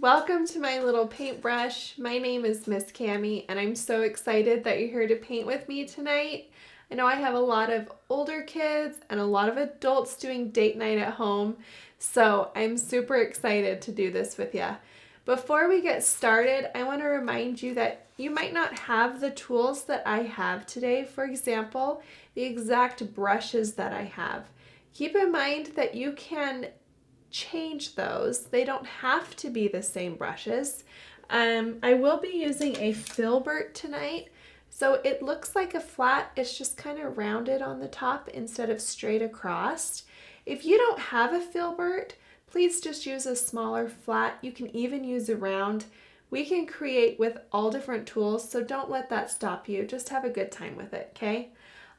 Welcome to my little paintbrush. My name is Miss Cami and I'm so excited that you're here to paint with me tonight. I know I have a lot of older kids and a lot of adults doing date night at home, so I'm super excited to do this with you. Before we get started, I want to remind you that you might not have the tools that I have today. For example, the exact brushes that I have. Keep in mind that you can change those. They don't have to be the same brushes. I will be using a filbert tonight. So it looks like a flat, it's just kind of rounded on the top instead of straight across. If you don't have a filbert, please just use a smaller flat. You can even use a round. We can create with all different tools, so don't let that stop you. Just have a good time with it, okay?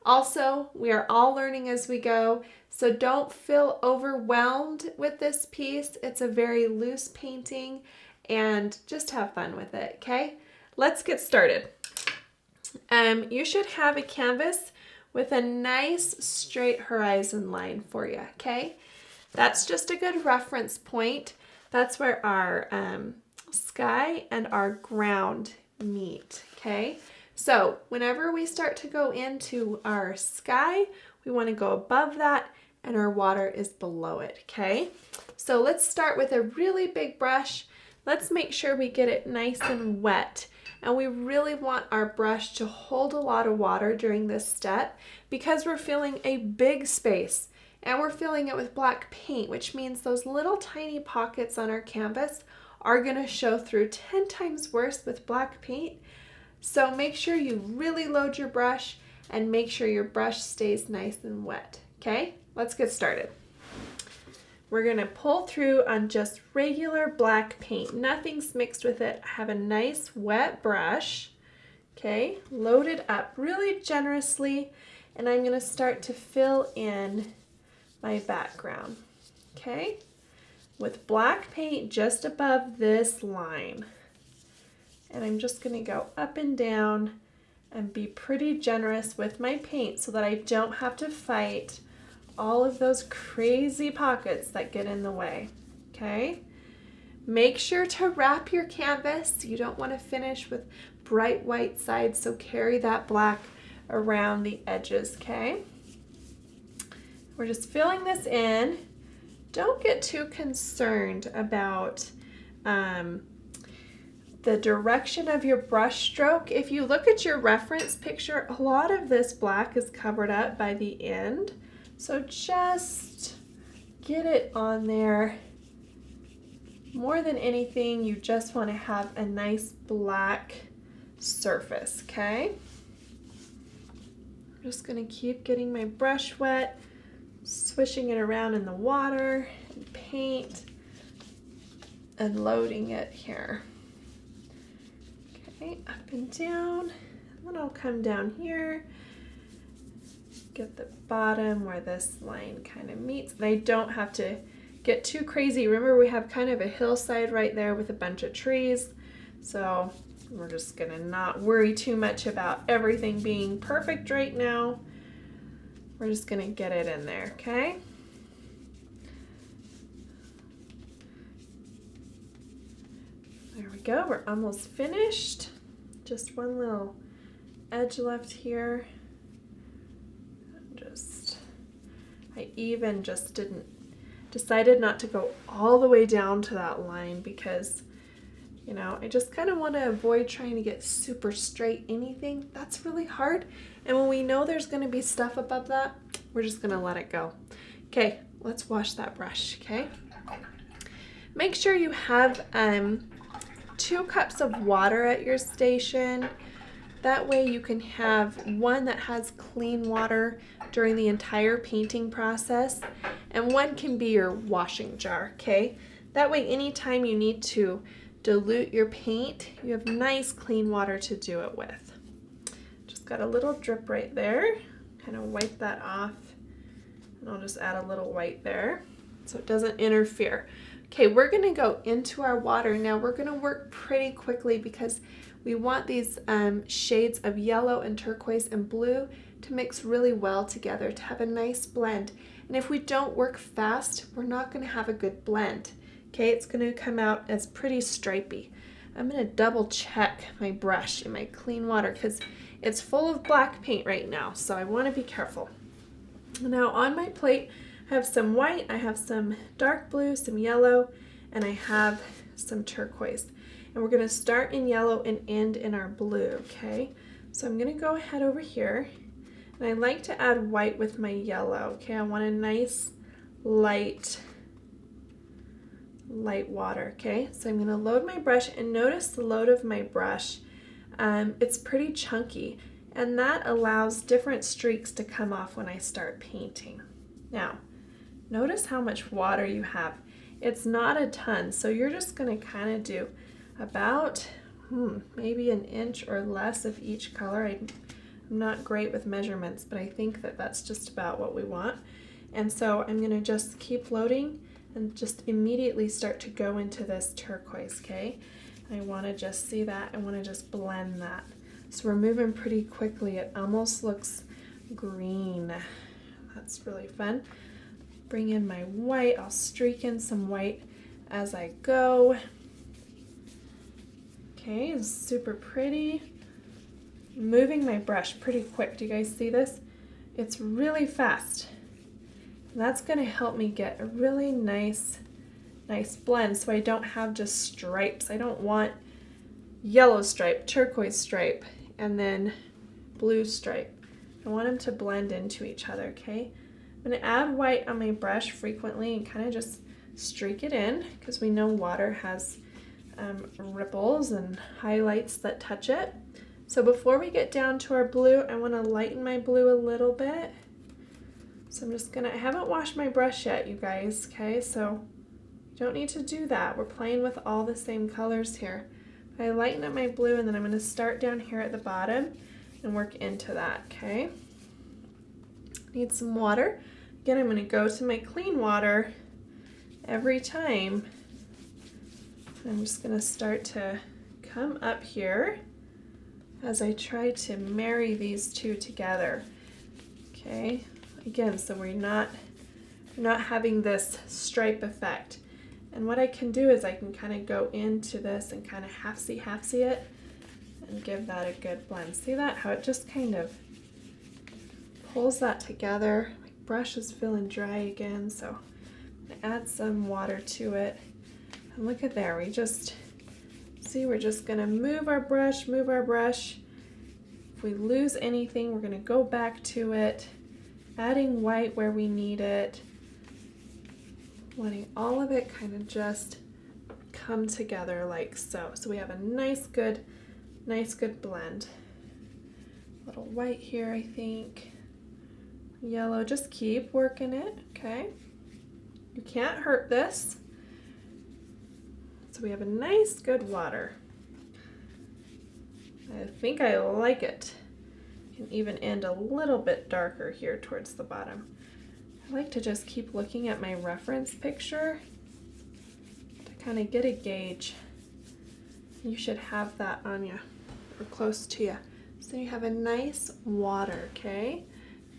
Also, we are all learning as we go, so don't feel overwhelmed with this piece. It's a very loose painting, and just have fun with it, okay? Let's get started. You should have a canvas with a nice straight horizon line for you, okay? That's just a good reference point. That's where our sky and our ground meet, okay? So whenever we start to go into our sky, we want to go above that and our water is below it, okay? So let's start with a really big brush. Let's make sure we get it nice and wet. And we really want our brush to hold a lot of water during this step because we're filling a big space and we're filling it with black paint, which means those little tiny pockets on our canvas are going to show through 10 times worse with black paint. So make sure you really load your brush and make sure your brush stays nice and wet. Okay, let's get started. We're going to pull through on just regular black paint. Nothing's mixed with it. I have a nice wet brush. Okay, load it up really generously and I'm going to start to fill in my background. Okay, with black paint just above this line. And I'm just going to go up and down and be pretty generous with my paint so that I don't have to fight all of those crazy pockets that get in the way, okay? Make sure to wrap your canvas. You don't want to finish with bright white sides, so carry that black around the edges, okay? We're just filling this in. Don't get too concerned about the direction of your brush stroke. If you look at your reference picture, a lot of this black is covered up by the end. So just get it on there. More than anything, you just want to have a nice black surface, okay? I'm just going to keep getting my brush wet, swishing it around in the water and paint and loading it here. Okay, up and down, and then I'll come down here, get the bottom where this line kind of meets. And I don't have to get too crazy. Remember, we have kind of a hillside right there with a bunch of trees, so we're just gonna not worry too much about everything being perfect right now. We're just gonna get it in there, okay? There we go, we're almost finished. Just one little edge left here. I even just decided not to go all the way down to that line because, you know, I just kind of want to avoid trying to get super straight anything. That's really hard. And when we know there's going to be stuff above that, we're just going to let it go. Okay, let's wash that brush, okay? Make sure you have 2 cups of water at your station. That way you can have one that has clean water during the entire painting process, and one can be your washing jar, okay? That way anytime you need to dilute your paint, you have nice clean water to do it with. Just got a little drip right there. Kind of wipe that off, and I'll just add a little white there so it doesn't interfere. Okay, we're gonna go into our water. Now we're gonna work pretty quickly because we want these shades of yellow and turquoise and blue to mix really well together to have a nice blend. And if we don't work fast, we're not gonna have a good blend. Okay, it's going to come out as pretty stripy. I'm going to double check my brush in my clean water because it's full of black paint right now, so I want to be careful. Now on my plate, I have some white, I have some dark blue, some yellow, and I have some turquoise. And we're going to start in yellow and end in our blue, okay? So I'm going to go ahead over here, and I like to add white with my yellow, okay? I want a nice light water, okay? So I'm going to load my brush, and notice the load of my brush. It's pretty chunky, and that allows different streaks to come off when I start painting. Now, notice how much water you have. It's not a ton, so you're just going to kind of do about maybe an inch or less of each color. I'm not great with measurements, but I think that that's just about what we want. And so I'm going to just keep loading and just immediately start to go into this turquoise, okay? I want to just see that. I want to just blend that. So we're moving pretty quickly. It almost looks green. That's really fun. Bring in my white. I'll streak in some white as I go. Okay, it's super pretty. Moving my brush pretty quick. Do you guys see this? It's really fast. And that's going to help me get a really nice blend so I don't have just stripes. I don't want yellow stripe, turquoise stripe, and then blue stripe. I want them to blend into each other, okay? I'm going to add white on my brush frequently and kind of just streak it in because we know water has ripples and highlights that touch it. So before we get down to our blue, I want to lighten my blue a little bit. So I'm just going to, I haven't washed my brush yet, you guys, okay? So you don't need to do that. We're playing with all the same colors here. I lighten up my blue, and then I'm going to start down here at the bottom and work into that, okay? Need some water. Again, I'm going to go to my clean water every time. I'm just going to start to come up here as I try to marry these two together, okay? Again, so we're not having this stripe effect. And what I can do is I can kind of go into this and kind of half-see it and give that a good blend. See that? How it just kind of pulls that together. My brush is feeling dry again, so I'm gonna add some water to it. And look at there, we just, see, we're just gonna move our brush. If we lose anything, we're gonna go back to it, adding white where we need it. Letting all of it kind of just come together like so. So we have a nice good blend. A little white here, I think. Yellow, just keep working it, okay? You can't hurt this. So we have a nice good water. I think I like it. Can even end a little bit darker here towards the bottom. I like to just keep looking at my reference picture to kind of get a gauge. You should have that on you or close to you. So you have a nice water, okay?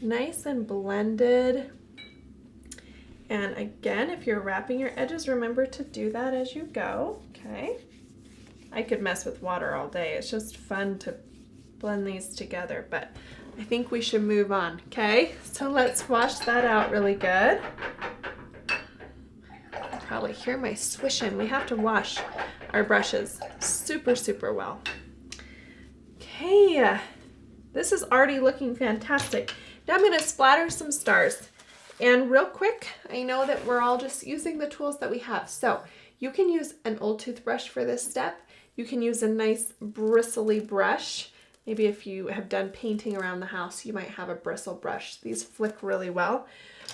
Nice and blended. And again, if you're wrapping your edges, remember to do that as you go, okay? I could mess with water all day. It's just fun to blend these together, but I think we should move on, okay? So let's wash that out really good. You probably hear my swishing. We have to wash our brushes super well. Okay, this is already looking fantastic. Now I'm gonna splatter some stars. And real quick, I know that we're all just using the tools that we have. So you can use an old toothbrush for this step. You can use a nice bristly brush. Maybe if you have done painting around the house, you might have a bristle brush. These flick really well.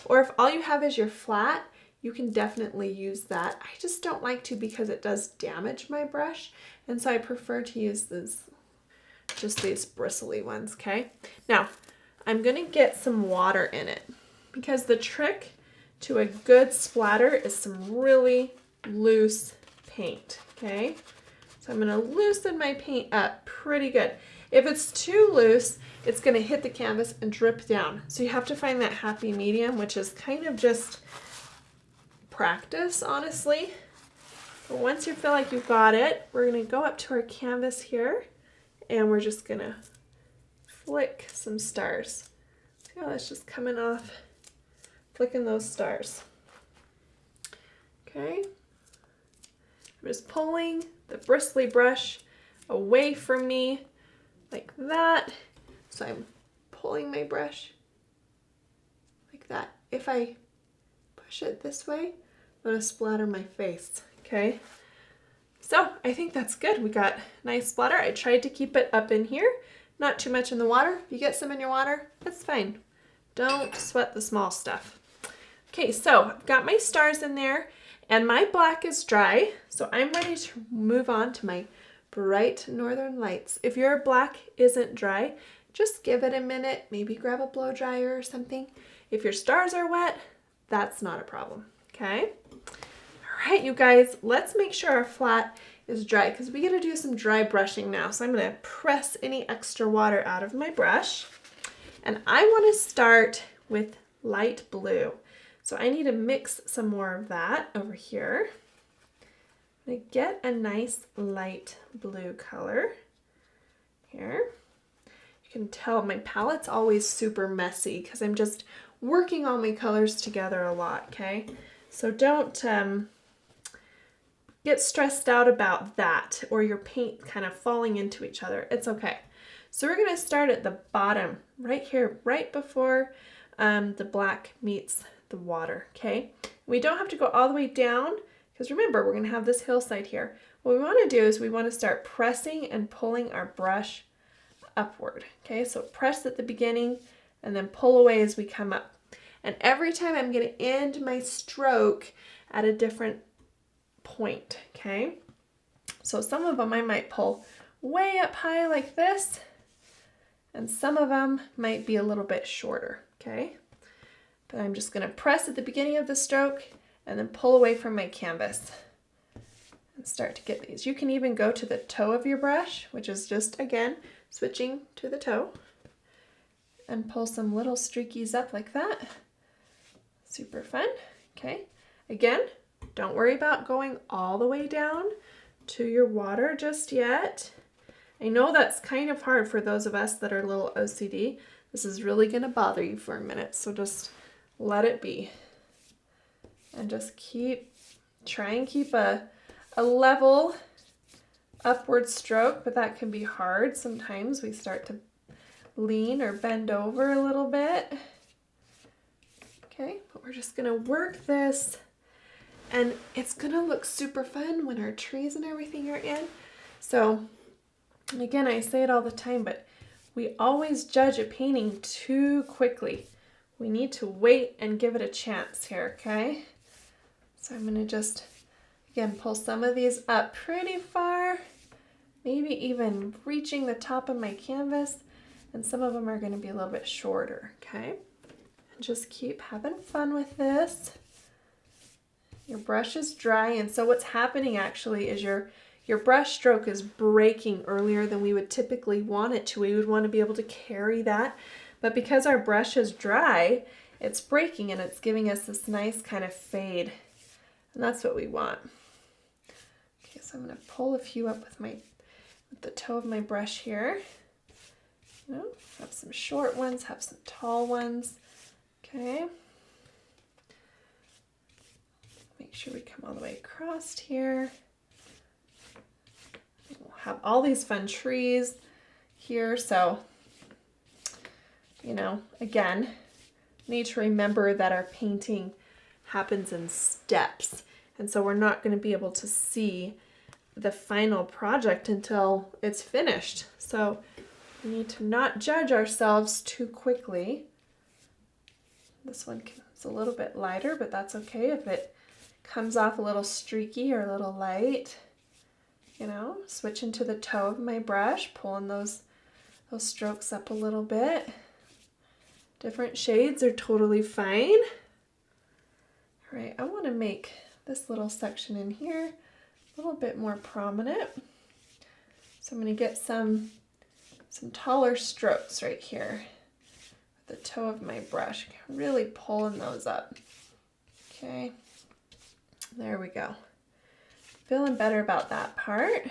Or if all you have is your flat, you can definitely use that. I just don't like to because it does damage my brush. And so I prefer to use just these bristly ones, okay? Now, I'm gonna get some water in it because the trick to a good splatter is some really loose paint, okay? So I'm gonna loosen my paint up pretty good. If it's too loose, it's gonna hit the canvas and drip down. So you have to find that happy medium, which is kind of just practice, honestly. So once you feel like you've got it, we're gonna go up to our canvas here and we're just gonna flick some stars. See how that's just coming off, flicking those stars. Okay, I'm just pulling the bristly brush away from me like that. So I'm pulling my brush like that. If I push it this way, I'm gonna splatter my face, okay? So I think that's good. We got nice splatter. I tried to keep it up in here, not too much in the water. If you get some in your water, that's fine. Don't sweat the small stuff. Okay, so I've got my stars in there and my black is dry. So I'm ready to move on to my bright northern lights. If your black isn't dry, just give it a minute, maybe grab a blow dryer or something. If your stars are wet, that's not a problem, okay? All right, you guys, let's make sure our flat is dry because we got to do some dry brushing now. So I'm going to press any extra water out of my brush. And I want to start with light blue. So I need to mix some more of that over here. I'm going to get a nice light blue color here. You can tell my palette's always super messy because I'm just working all my colors together a lot, okay? So don't get stressed out about that or your paint kind of falling into each other. It's okay. So we're going to start at the bottom right here, right before the black meets the water, okay? We don't have to go all the way down because remember, we're going to have this hillside here. What we want to do is we want to start pressing and pulling our brush upward, okay? So press at the beginning and then pull away as we come up. And every time I'm going to end my stroke at a different point, okay? So some of them I might pull way up high like this, and some of them might be a little bit shorter, okay? But I'm just going to press at the beginning of the stroke and then pull away from my canvas and start to get these. You can even go to the toe of your brush, which is just, again, switching to the toe, and pull some little streakies up like that. Super fun, okay? Again, don't worry about going all the way down to your water just yet. I know that's kind of hard for those of us that are a little OCD. This is really going to bother you for a minute, so just let it be. And just try and keep a level upward stroke, but that can be hard. Sometimes we start to lean or bend over a little bit. Okay, but we're just going to work this. And it's going to look super fun when our trees and everything are in. So, again, I say it all the time, but we always judge a painting too quickly. We need to wait and give it a chance here, okay? So I'm going to just, again, pull some of these up pretty far, maybe even reaching the top of my canvas, and some of them are going to be a little bit shorter, okay? And just keep having fun with this. Your brush is dry, and so what's happening actually is your brush stroke is breaking earlier than we would typically want it to. We would want to be able to carry that, but because our brush is dry, it's breaking and it's giving us this nice kind of fade, and that's what we want. Okay, so I'm going to pull a few up with the toe of my brush here. You know, have some short ones, have some tall ones. Okay. Make sure we come all the way across here. We'll have all these fun trees here. So, you know, again, need to remember that our painting happens in steps. And so we're not going to be able to see the final project until it's finished. So we need to not judge ourselves too quickly. This one is a little bit lighter, but that's okay if it comes off a little streaky or a little light. You know, switching to the toe of my brush, pulling those strokes up a little bit. Different shades are totally fine. All right, I want to make this little section in here a little bit more prominent. So I'm going to get some taller strokes right here with the toe of my brush, really pulling those up. Okay, there we go. feeling better about that part.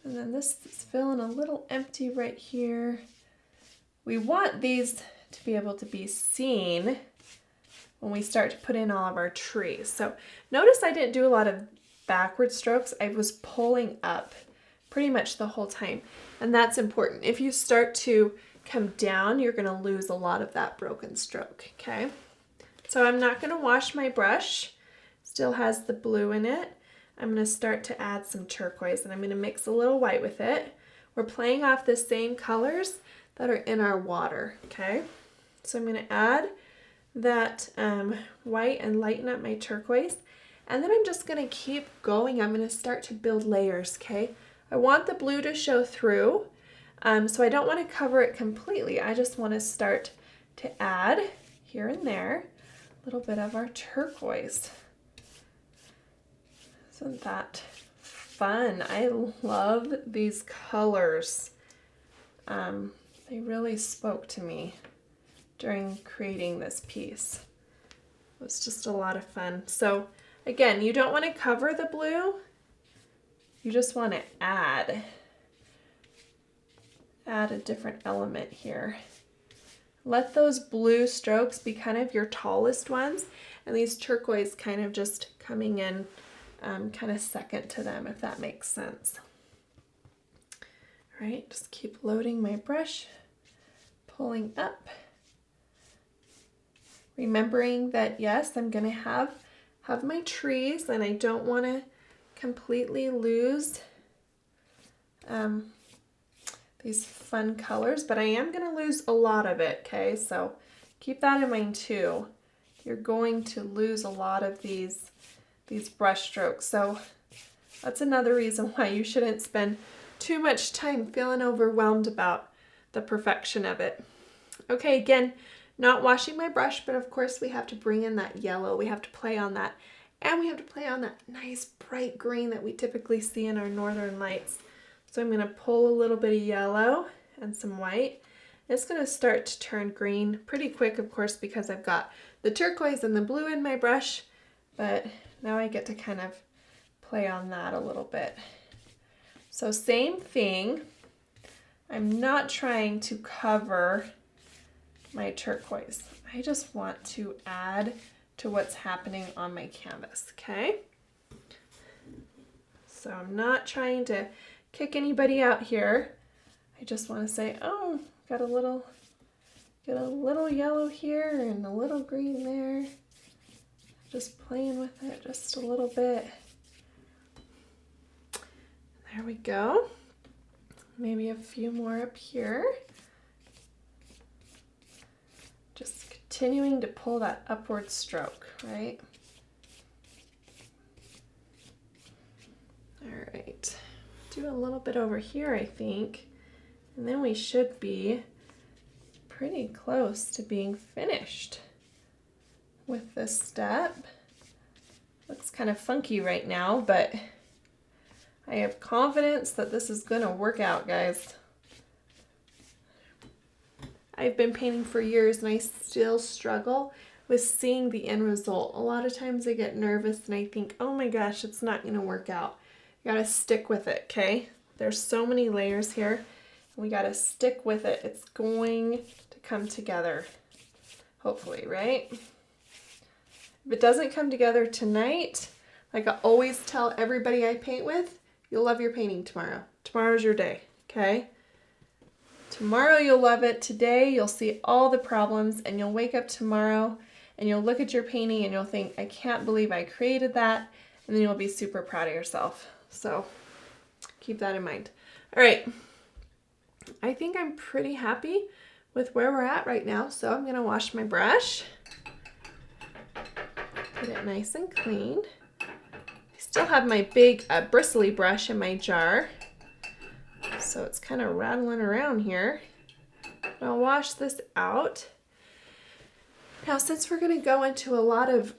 And then this is feeling a little empty right here. We want these to be able to be seen when we start to put in all of our trees. So notice I didn't do a lot of backward strokes. I was pulling up pretty much the whole time. And that's important. If you start to come down, you're going to lose a lot of that broken stroke, okay? So I'm not going to wash my brush. Still has the blue in it. I'm going to start to add some turquoise, and I'm going to mix a little white with it. We're playing off the same colors that are in our water, okay? So I'm going to add that white and lighten up my turquoise, and then I'm just going to keep going. I'm going to start to build layers, okay? I want the blue to show through, so I don't want to cover it completely. I just want to start to add here and there a little bit of our turquoise. Isn't that fun? I love these colors. They really spoke to me during creating this piece. It was just a lot of fun. So again, you don't want to cover the blue. You just want to add a different element here. Let those blue strokes be kind of your tallest ones, and these turquoise kind of just coming in kind of second to them, if that makes sense. All right, just keep loading my brush, pulling up. Remembering that, yes, I'm going to have my trees, and I don't want to completely lose these fun colors, but I am going to lose a lot of it, okay? So keep that in mind too. You're going to lose a lot of these brush strokes. So that's another reason why you shouldn't spend too much time feeling overwhelmed about the perfection of it. Okay, again, not washing my brush, but of course we have to bring in that yellow. We have to play on that. And we have to play on that nice bright green that we typically see in our northern lights. So I'm going to pull a little bit of yellow and some white. It's going to start to turn green pretty quick, of course, because I've got the turquoise and the blue in my brush. But now I get to kind of play on that a little bit. So same thing. I'm not trying to cover my turquoise. I just want to add to what's happening on my canvas, okay? So I'm not trying to kick anybody out here. I just want to say, oh, got a little yellow here and a little green there. Just playing with it just a little bit. There we go. Maybe a few more up here. Just continuing to pull that upward stroke, right? All right. Do a little bit over here, I think. And then we should be pretty close to being finished with this step. Looks kind of funky right now, but I have confidence that this is going to work out, guys. I've been painting for years and I still struggle with seeing the end result. A lot of times I get nervous and I think, oh my gosh, it's not going to work out. You got to stick with it, okay? There's so many layers here, and we got to stick with it. It's going to come together, hopefully, right? If it doesn't come together tonight, like I always tell everybody I paint with, you'll love your painting tomorrow. Tomorrow's your day, okay? Tomorrow you'll love it. Today you'll see all the problems, and you'll wake up tomorrow and you'll look at your painting and you'll think, I can't believe I created that, and then you'll be super proud of yourself. So keep that in mind. All right, I think I'm pretty happy with where we're at right now, so I'm gonna wash my brush. Get it nice and clean. I still have my big bristly brush in my jar, so it's kind of rattling around here. I'll wash this out. Now, since we're going to go into a lot of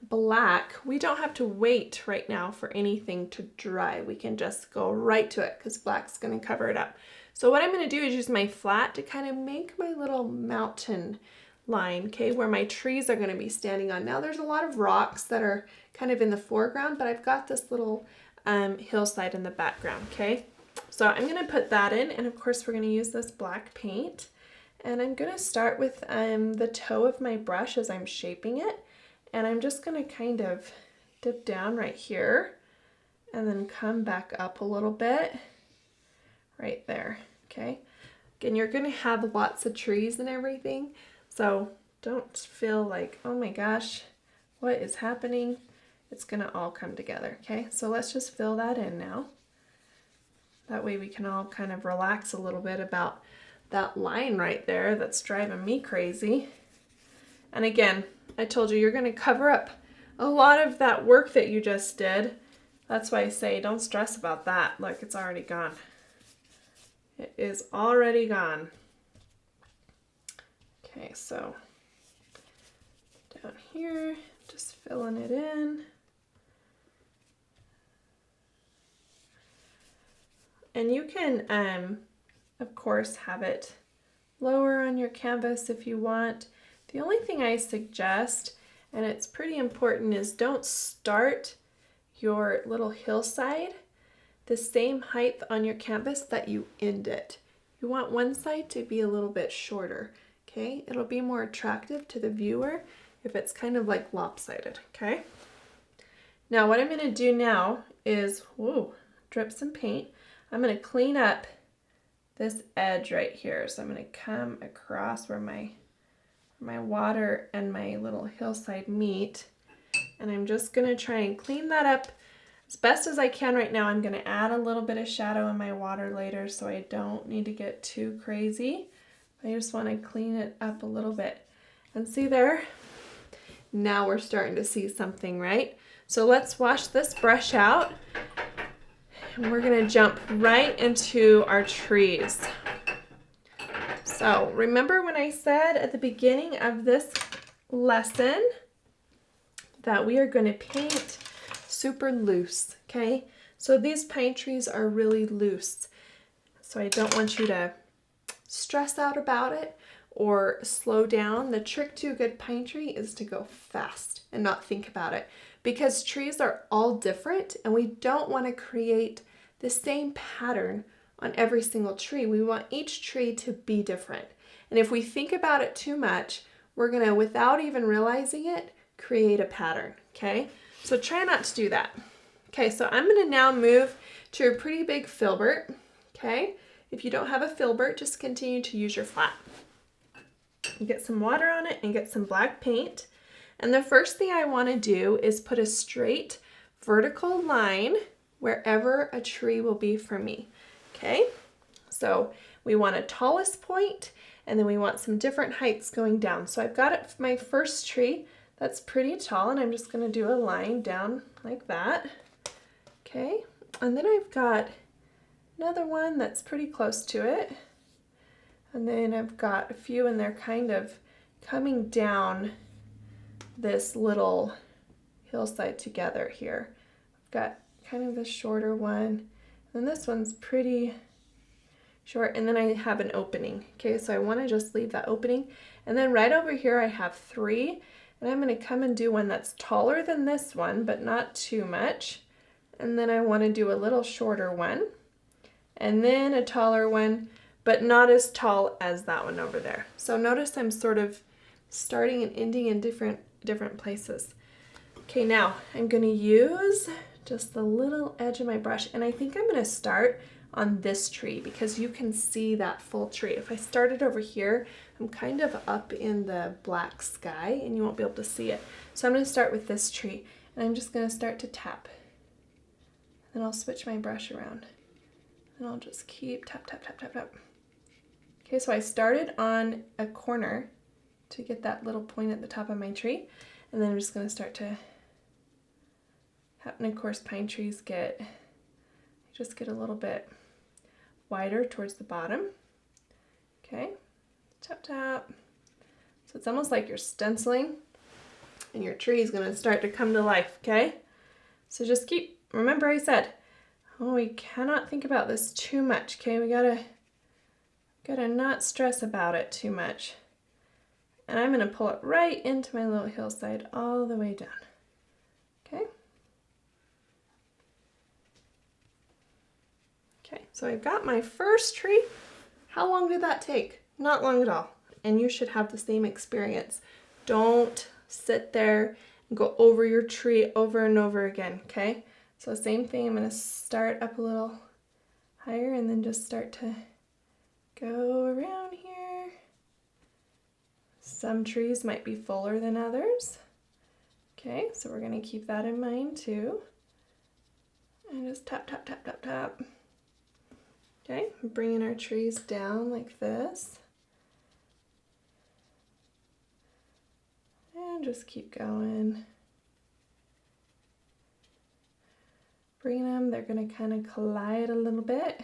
black, we don't have to wait right now for anything to dry. We can just go right to it because black's going to cover it up. So what I'm going to do is use my flat to kind of make my little mountain line, okay, where my trees are going to be standing on. Now there's a lot of rocks that are kind of in the foreground, but I've got this little hillside in the background, okay? So I'm going to put that in, and of course we're going to use this black paint. And I'm going to start with the toe of my brush as I'm shaping it. And I'm just going to kind of dip down right here and then come back up a little bit right there, okay? Again, you're going to have lots of trees and everything, so don't feel like, oh my gosh, what is happening? It's going to all come together, okay? So let's just fill that in now. That way we can all kind of relax a little bit about that line right there that's driving me crazy. And again, I told you, you're going to cover up a lot of that work that you just did. That's why I say don't stress about that. Look, it's already gone. It is already gone. Okay, so down here, just filling it in. And you can, of course, have it lower on your canvas if you want. The only thing I suggest, and it's pretty important, is don't start your little hillside the same height on your canvas that you end it. You want one side to be a little bit shorter, okay? It'll be more attractive to the viewer if it's kind of like lopsided, okay? Now what I'm going to do now is, drip some paint. I'm going to clean up this edge right here. So I'm going to come across where my water and my little hillside meet, and I'm just going to try and clean that up as best as I can right now. I'm going to add a little bit of shadow in my water later, so I don't need to get too crazy. I just want to clean it up a little bit. And see there? Now we're starting to see something, right? So let's wash this brush out, and we're going to jump right into our trees. So remember when I said at the beginning of this lesson that we are going to paint super loose, okay? So these pine trees are really loose. So I don't want you to stress out about it or slow down. The trick to a good pine tree is to go fast and not think about it, because trees are all different and we don't want to create the same pattern on every single tree. We want each tree to be different. And if we think about it too much, we're going to, without even realizing it, create a pattern, okay? So try not to do that. Okay, so I'm going to now move to a pretty big filbert, okay? If you don't have a filbert, just continue to use your flat. Get some water on it and get some black paint. And the first thing I want to do is put a straight vertical line wherever a tree will be for me. Okay, so we want a tallest point, and then we want some different heights going down. So I've got it for my first tree that's pretty tall, and I'm just going to do a line down like that. Okay, and then I've got another one that's pretty close to it. And then I've got a few, and they're kind of coming down this little hillside together here. I've got kind of the shorter one. And this one's pretty short, and then I have an opening. Okay, so I want to just leave that opening. And then right over here I have 3, and I'm going to come and do one that's taller than this one, but not too much. And then I want to do a little shorter one, and then a taller one, but not as tall as that one over there. So notice I'm sort of starting and ending in different places. Okay, now I'm going to use just the little edge of my brush, and I think I'm going to start on this tree because you can see that full tree. If I started over here, I'm kind of up in the black sky and you won't be able to see it. So I'm going to start with this tree, and I'm just going to start to tap. Then I'll switch my brush around, and I'll just keep tap, tap, tap, tap, tap. Okay, so I started on a corner to get that little point at the top of my tree, and then I'm just going to start to and of course pine trees just get a little bit wider towards the bottom. Okay, tap tap. So it's almost like you're stenciling, and your tree is going to start to come to life. Okay, so just remember I said, we cannot think about this too much. Okay, we gotta not stress about it too much. And I'm going to pull it right into my little hillside all the way down. Okay. Okay, so I've got my first tree. How long did that take? Not long at all. And you should have the same experience. Don't sit there and go over your tree over and over again, okay? So same thing, I'm going to start up a little higher and then just start to go around here. Some trees might be fuller than others. Okay, so we're going to keep that in mind too. And just tap, tap, tap, tap, tap. Okay, bringing our trees down like this. And just keep going. Bring them, they're going to kind of collide a little bit,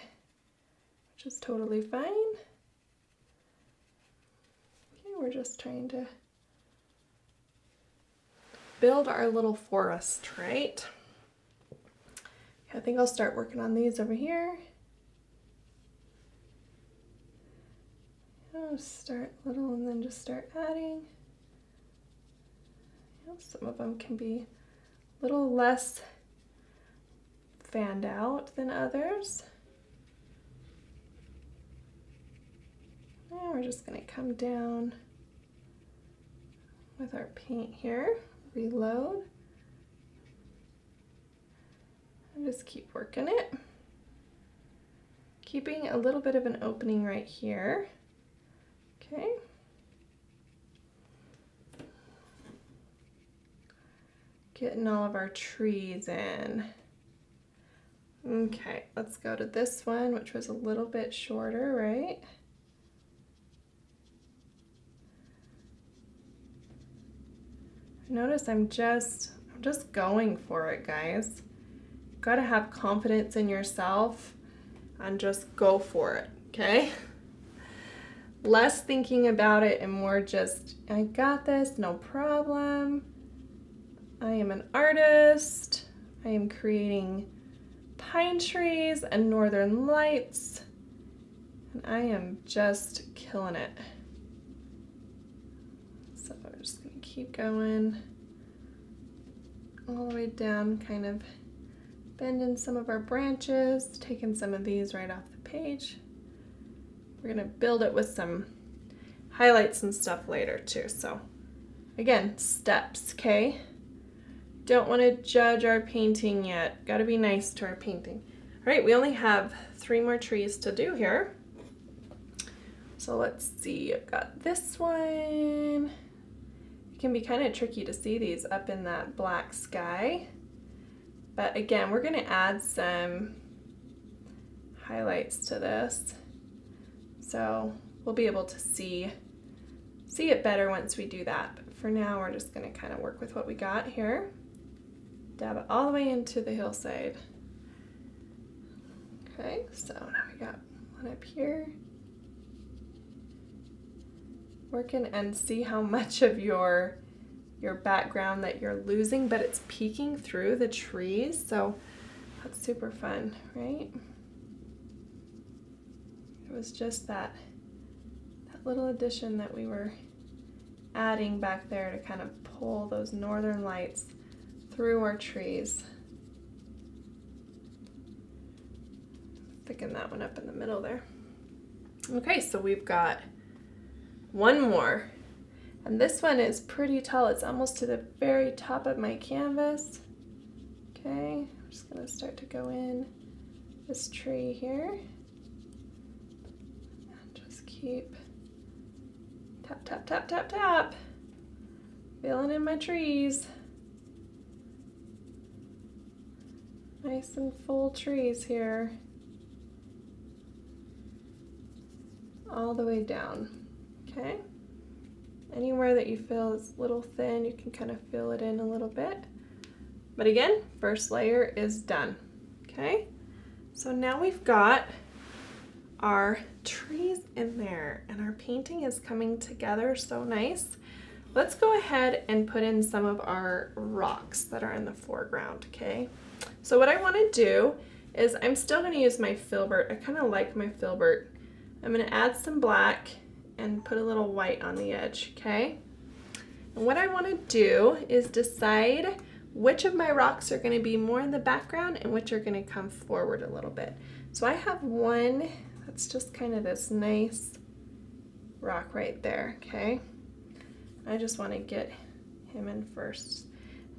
which is totally fine. Okay, we're just trying to build our little forest, right? I think I'll start working on these over here. I'll start little and then just start adding. Some of them can be a little less fanned out than others. And we're just going to come down with our paint here, reload, and just keep working it. Keeping a little bit of an opening right here. Okay. Getting all of our trees in. Okay, let's go to this one, which was a little bit shorter, right? Notice I'm just going for it, guys. You've got to have confidence in yourself and just go for it, okay? Less thinking about it and more just, I got this, no problem. I am an artist. I am creating pine trees and northern lights, and I am just killing it. So we're just going to keep going all the way down, kind of bending some of our branches, taking some of these right off the page. We're going to build it with some highlights and stuff later too. So again, steps, okay? Don't want to judge our painting yet. Got to be nice to our painting. All right, we only have 3 more trees to do here. So let's see, I've got this one. It can be kind of tricky to see these up in that black sky. But again, we're going to add some highlights to this. So we'll be able to see it better once we do that. But for now, we're just going to kind of work with what we got here. Dab it all the way into the hillside. Okay, so now we got one up here. Working and see how much of your background that you're losing, but it's peeking through the trees, so that's super fun, right? It was just that little addition that we were adding back there to kind of pull those northern lights through our trees. Thicken that one up in the middle there. Okay, so we've got one more, and this one is pretty tall. It's almost to the very top of my canvas. Okay, I'm just gonna start to go in this tree here. And just keep tap, tap, tap, tap, tap. Filling in my trees. Nice and full trees here. All the way down, okay? Anywhere that you feel is a little thin, you can kind of fill it in a little bit. But again, first layer is done, okay? So now we've got our trees in there and our painting is coming together so nice. Let's go ahead and put in some of our rocks that are in the foreground, okay? So what I want to do is I'm still going to use my filbert. I kind of like my filbert. I'm going to add some black and put a little white on the edge, okay? And what I want to do is decide which of my rocks are going to be more in the background and which are going to come forward a little bit. So I have one that's just kind of this nice rock right there, okay? I just want to get him in first.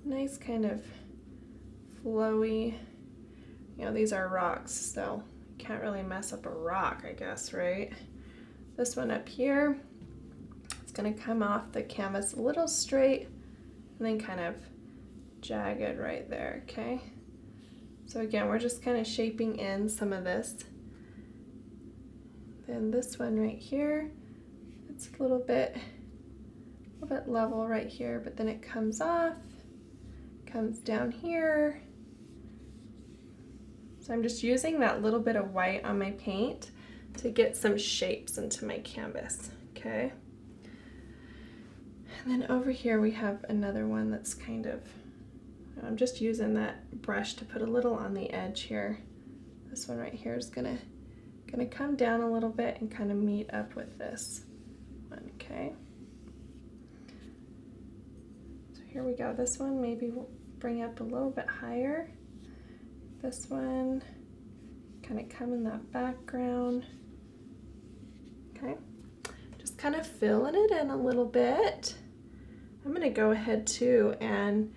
Nice kind of flowy, you know, these are rocks, so you can't really mess up a rock, I guess, right? This one up here, it's going to come off the canvas a little straight and then kind of jagged right there, okay? So again, we're just kind of shaping in some of this. Then this one right here, it's a little bit level right here, but then it comes off, comes down here. So I'm just using that little bit of white on my paint to get some shapes into my canvas, okay? And then over here we have another one that's kind of, I'm just using that brush to put a little on the edge here. This one right here is gonna come down a little bit and kind of meet up with this one, okay? So here we go. This one maybe we'll bring up a little bit higher. This one kind of come in that background. Okay, just kind of filling it in a little bit. I'm going to go ahead too and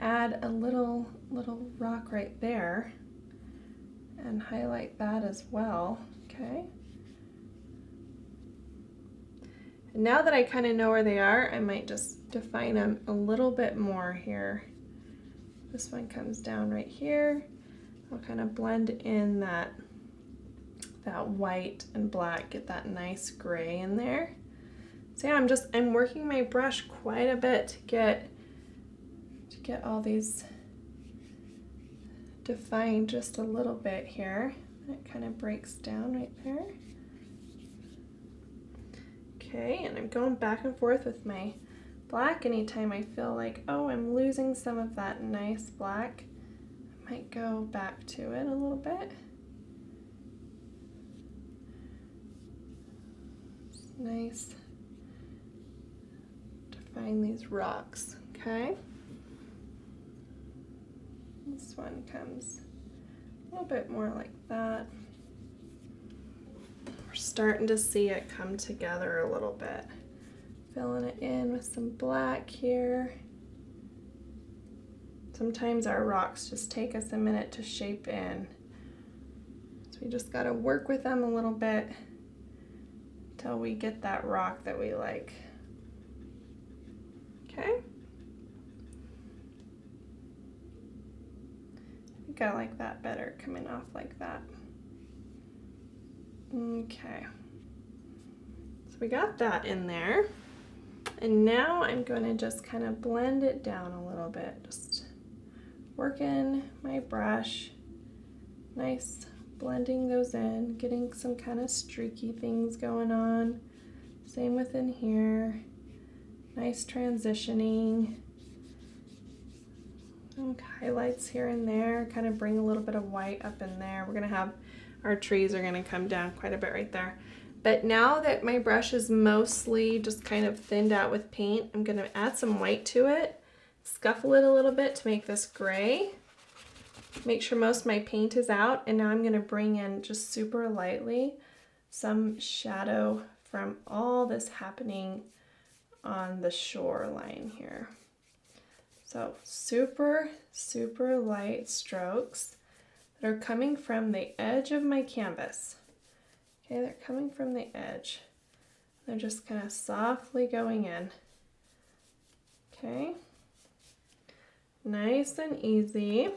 add a little rock right there and highlight that as well. Okay. And now that I kind of know where they are, I might just define them a little bit more here. This one comes down right here. I'll kind of blend in that white and black, get that nice gray in there. So yeah, I'm working my brush quite a bit to get all these defined just a little bit here. It kind of breaks down right there. Okay, and I'm going back and forth with my black anytime I feel like, oh, I'm losing some of that nice black. I might go back to it a little bit. It's nice to find these rocks, okay? This one comes a little bit more like that. We're starting to see it come together a little bit. Filling it in with some black here. Sometimes our rocks just take us a minute to shape in. So we just gotta work with them a little bit until we get that rock that we like. Okay? I think I like that better, coming off like that. Okay. So we got that in there. And now I'm going to just kind of blend it down a little bit. Just working my brush. Nice, blending those in, getting some kind of streaky things going on. Same within here. Nice transitioning. Some highlights here and there, kind of bring a little bit of white up in there. We're going to have, our trees are going to come down quite a bit right there. But now that my brush is mostly just kind of thinned out with paint, I'm going to add some white to it, scuffle it a little bit to make this gray. Make sure most of my paint is out, and now I'm going to bring in just super lightly some shadow from all this happening on the shoreline here. So super, super light strokes that are coming from the edge of my canvas. Okay, they're coming from the edge. They're just kind of softly going in. Okay, nice and easy.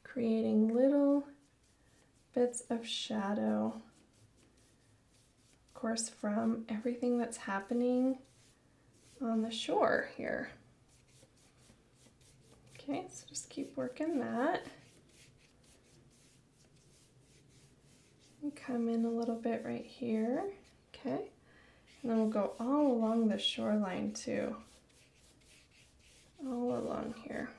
Creating little bits of shadow, of course, from everything that's happening on the shore here. Okay, so just keep working that. And come in a little bit right here, okay? And then we'll go all along the shoreline too. All along here.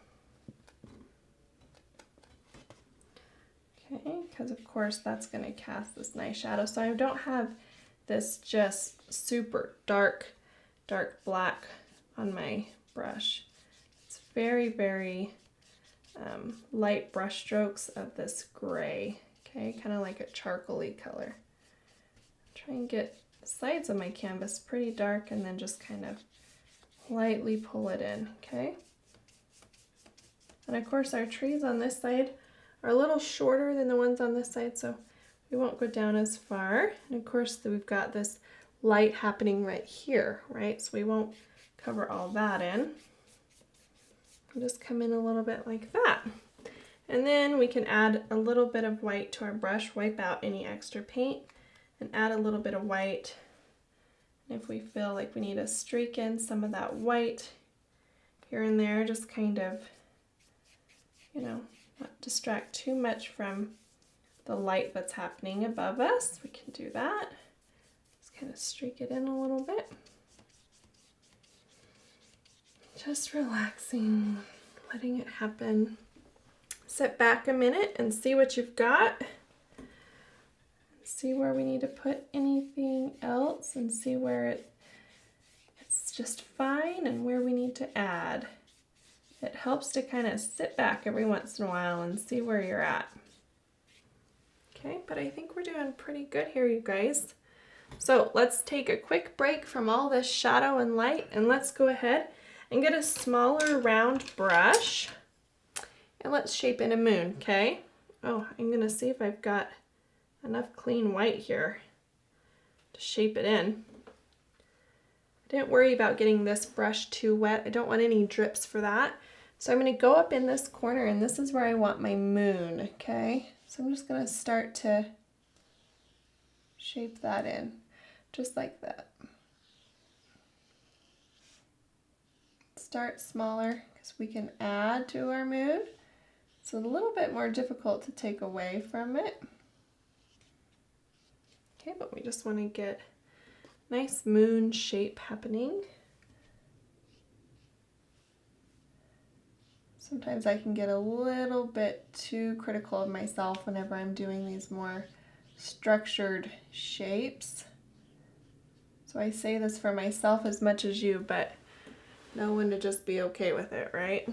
Okay, because of course that's going to cast this nice shadow. So I don't have this just super dark black on my brush. It's very, very light brush strokes of this gray, okay, kind of like a charcoaly color. Try and get the sides of my canvas pretty dark and then just kind of lightly pull it in, okay? And of course our trees on this side are a little shorter than the ones on this side, so we won't go down as far. And of course we've got this light happening right here, right? So we won't cover all that in. We'll just come in a little bit like that. And then we can add a little bit of white to our brush, wipe out any extra paint, and add a little bit of white. And if we feel like we need to streak in some of that white here and there, just kind of, you know, not distract too much from the light that's happening above us, we can do that. Just kind of streak it in a little bit. Just relaxing, letting it happen. Sit back a minute and see what you've got. See where we need to put anything else and see where it's just fine and where we need to add. It helps to kind of sit back every once in a while and see where you're at. Okay, but I think we're doing pretty good here, you guys. So let's take a quick break from all this shadow and light, and let's go ahead and get a smaller round brush and let's shape in a moon, okay? Oh, I'm gonna see if I've got enough clean white here to shape it in. I didn't worry about getting this brush too wet. I don't want any drips for that. So I'm gonna go up in this corner, and this is where I want my moon, okay? So I'm just gonna start to shape that in, just like that. Start smaller because we can add to our moon. It's a little bit more difficult to take away from it. Okay, but we just want to get nice moon shape happening. Sometimes I can get a little bit too critical of myself whenever I'm doing these more structured shapes. So I say this for myself as much as you, but know when to just be okay with it, right?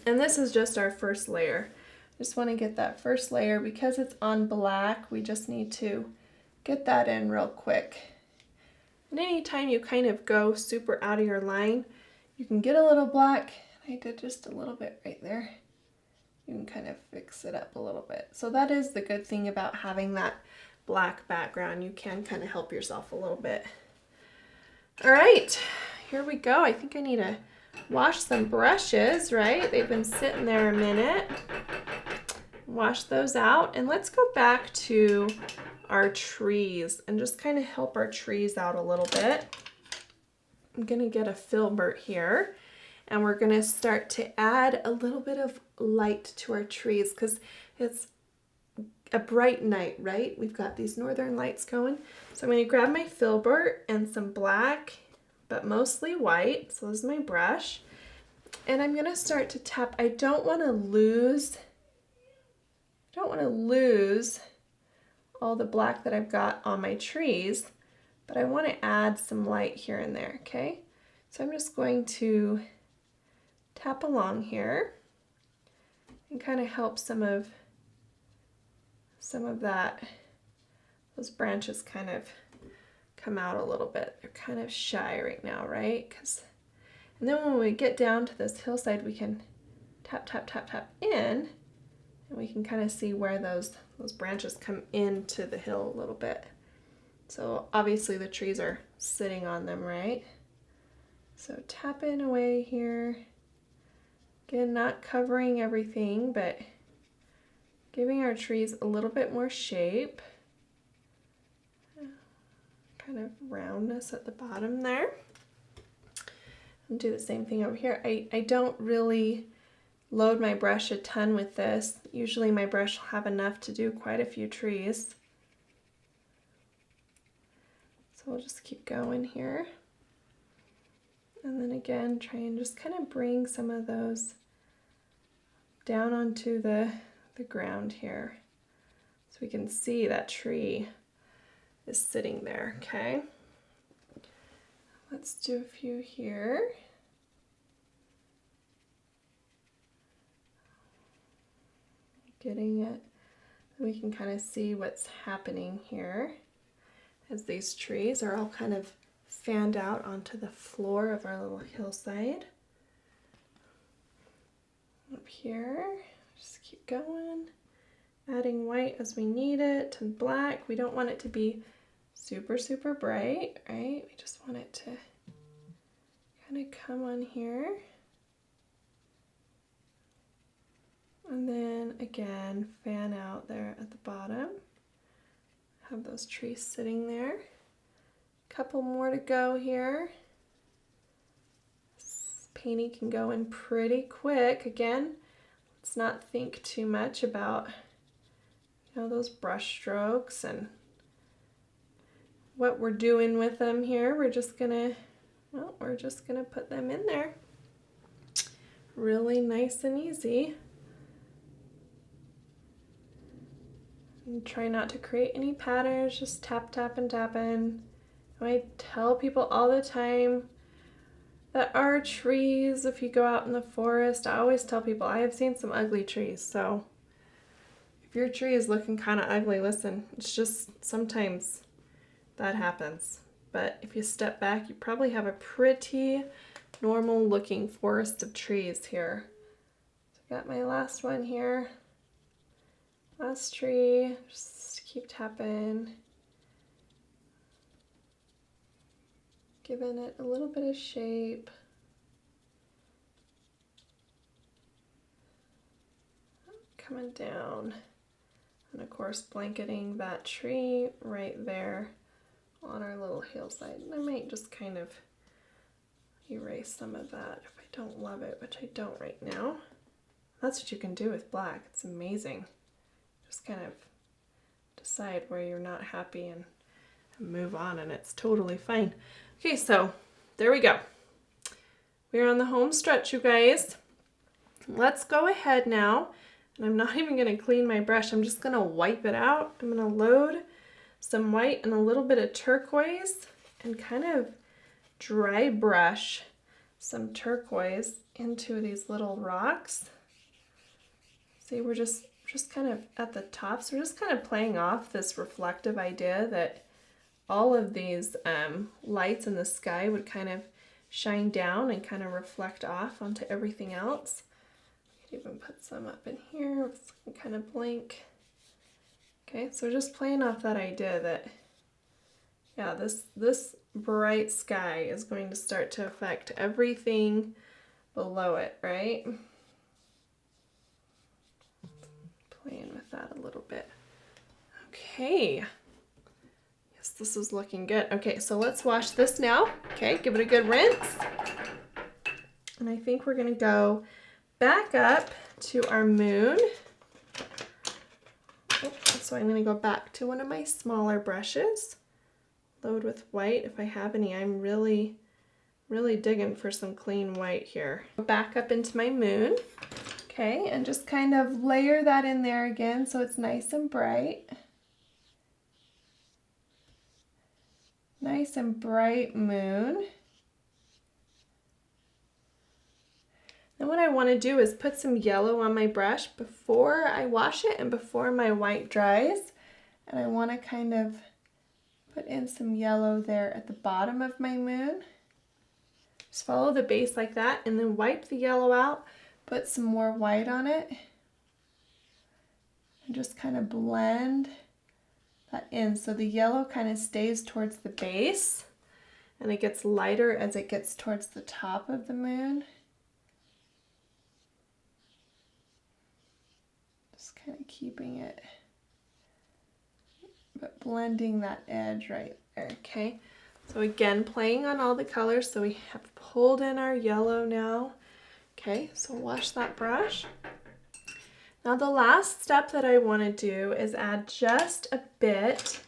And this is just our first layer. Just want to get that first layer. Because it's on black, we just need to get that in real quick. And anytime you kind of go super out of your line, you can get a little black. I did just a little bit right there. You can kind of fix it up a little bit. So that is the good thing about having that black background. You can kind of help yourself a little bit. All right, here we go. I think I need to wash some brushes, right? They've been sitting there a minute. Wash those out, and let's go back to our trees and just kind of help our trees out a little bit. I'm gonna get a filbert here, and we're gonna start to add a little bit of light to our trees because it's a bright night, right? We've got these northern lights going. So I'm gonna grab my filbert and some black, but mostly white. So this is my brush. And I'm gonna start to tap. I don't wanna lose all the black that I've got on my trees, but I wanna add some light here and there, okay? So I'm just going to tap along here and kind of help some of that, those branches kind of come out a little bit. They're kind of shy right now, right? And then when we get down to this hillside, we can tap, tap, tap, tap in, and we can kind of see where those branches come into the hill a little bit. So obviously the trees are sitting on them, right? So tapping away here. Again, not covering everything, but giving our trees a little bit more shape. Kind of roundness at the bottom there. And do the same thing over here. I don't really load my brush a ton with this. Usually my brush will have enough to do quite a few trees. So we'll just keep going here. And then again, try and just kind of bring some of those down onto the ground here. So we can see that tree is sitting there, okay? Let's do a few here. Getting it. We can kind of see what's happening here as these trees are all kind of fanned out onto the floor of our little hillside. Up here, just keep going. Adding white as we need it and black. We don't want it to be super, super bright, right? We just want it to kind of come on here. And then again, fan out there at the bottom. Have those trees sitting there. Couple more to go here. This painting can go in pretty quick. Again, let's not think too much about, you know, those brush strokes and what we're doing with them here. We're just gonna put them in there. Really nice and easy. And try not to create any patterns, just tap, tap, and tap in. I tell people all the time that our trees, if you go out in the forest, I always tell people I have seen some ugly trees. So if your tree is looking kind of ugly, listen, it's just sometimes that happens. But if you step back, you probably have a pretty normal looking forest of trees here. So I got my last one here. Last tree, just keep tapping. Giving it a little bit of shape. Coming down. And of course, blanketing that tree right there on our little hillside. And I might just kind of erase some of that if I don't love it, which I don't right now. That's what you can do with black. It's amazing. Just kind of decide where you're not happy and move on, and it's totally fine. Okay, so there we go. We're on the home stretch, you guys. Let's go ahead now, and I'm not even going to clean my brush. I'm just going to wipe it out. I'm going to load some white and a little bit of turquoise and kind of dry brush some turquoise into these little rocks. See, we're just kind of at the top, so we're just kind of playing off this reflective idea that all of these lights in the sky would kind of shine down and kind of reflect off onto everything else. I could even put some up in here with some kind of blank. Okay, so we're just playing off that idea that, yeah, this bright sky is going to start to affect everything below it, right? Playing with that a little bit. Okay. Yes, this is looking good. Okay, so let's wash this now. Okay, give it a good rinse. And I think we're gonna go back up to our moon. So I'm gonna go back to one of my smaller brushes. Load with white if I have any. I'm really digging for some clean white here. Back up into my moon. Okay, and just kind of layer that in there again so it's nice and bright. Nice and bright moon. Then what I want to do is put some yellow on my brush before I wash it and before my white dries. And I want to kind of put in some yellow there at the bottom of my moon. Just follow the base like that and then wipe the yellow out. Put some more white on it and just kind of blend that in so the yellow kind of stays towards the base and it gets lighter as it gets towards the top of the moon. Just kind of keeping it, but blending that edge right there, okay? So again, playing on all the colors, so we have pulled in our yellow now. Okay, so wash that brush. Now the last step that I want to do is add just a bit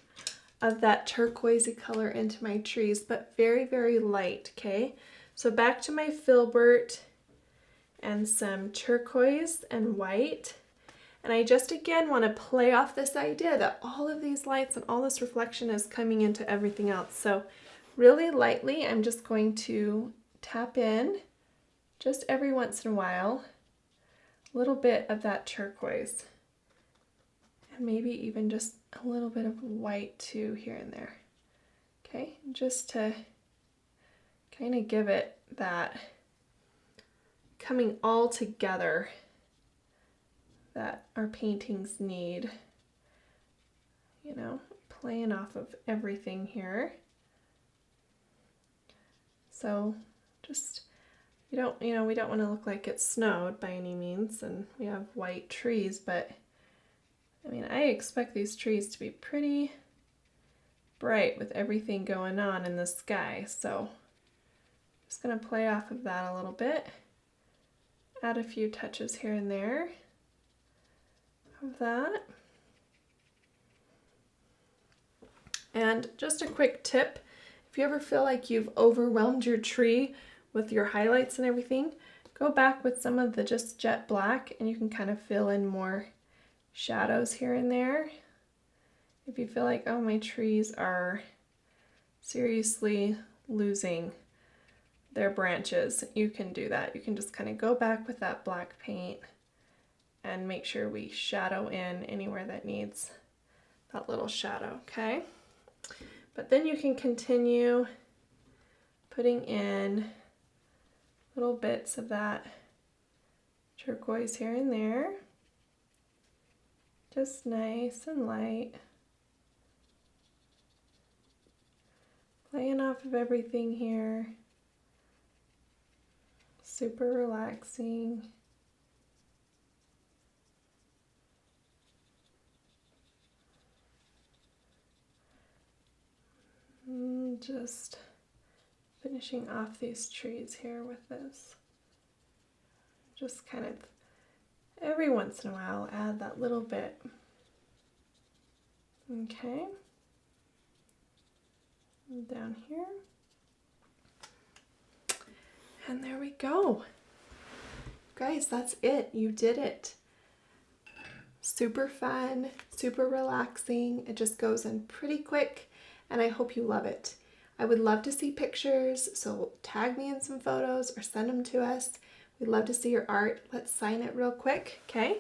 of that turquoisey color into my trees, but very light, okay? So back to my filbert and some turquoise and white. And I just again want to play off this idea that all of these lights and all this reflection is coming into everything else. So really lightly, I'm just going to tap in just every once in a while, a little bit of that turquoise. And maybe even just a little bit of white too here and there. Okay, just to kind of give it that coming all together that our paintings need. You know, playing off of everything here. So just, we don't want to look like it snowed by any means, and we have white trees, but I mean, I expect these trees to be pretty bright with everything going on in the sky. So just going to play off of that a little bit, add a few touches here and there of that. And just a quick tip, if you ever feel like you've overwhelmed your tree with your highlights and everything, go back with some of the just jet black and you can kind of fill in more shadows here and there. If you feel like, oh, my trees are seriously losing their branches, you can do that. You can just kind of go back with that black paint and make sure we shadow in anywhere that needs that little shadow, okay? But then you can continue putting in little bits of that turquoise here and there. Just nice and light. Playing off of everything here. Super relaxing. Just finishing off these trees here with this. Just kind of every once in a while add that little bit. Okay. Down here. And there we go. Guys, that's it. You did it. Super fun, super relaxing. It just goes in pretty quick, and I hope you love it. I would love to see pictures, so tag me in some photos or send them to us. We'd love to see your art. Let's sign it real quick, okay?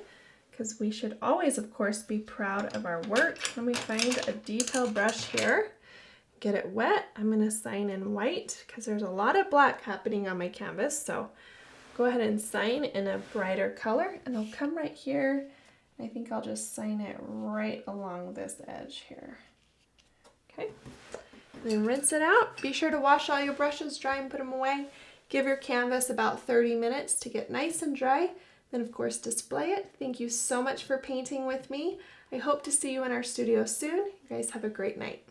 Because we should always, of course, be proud of our work. Let me find a detail brush here. Get it wet. I'm going to sign in white because there's a lot of black happening on my canvas. So go ahead and sign in a brighter color, and I'll come right here. I think I'll just sign it right along this edge here. Okay. And then rinse it out. Be sure to wash all your brushes, dry and put them away. Give your canvas about 30 minutes to get nice and dry. Then of course display it. Thank you so much for painting with me. I hope to see you in our studio soon. You guys have a great night.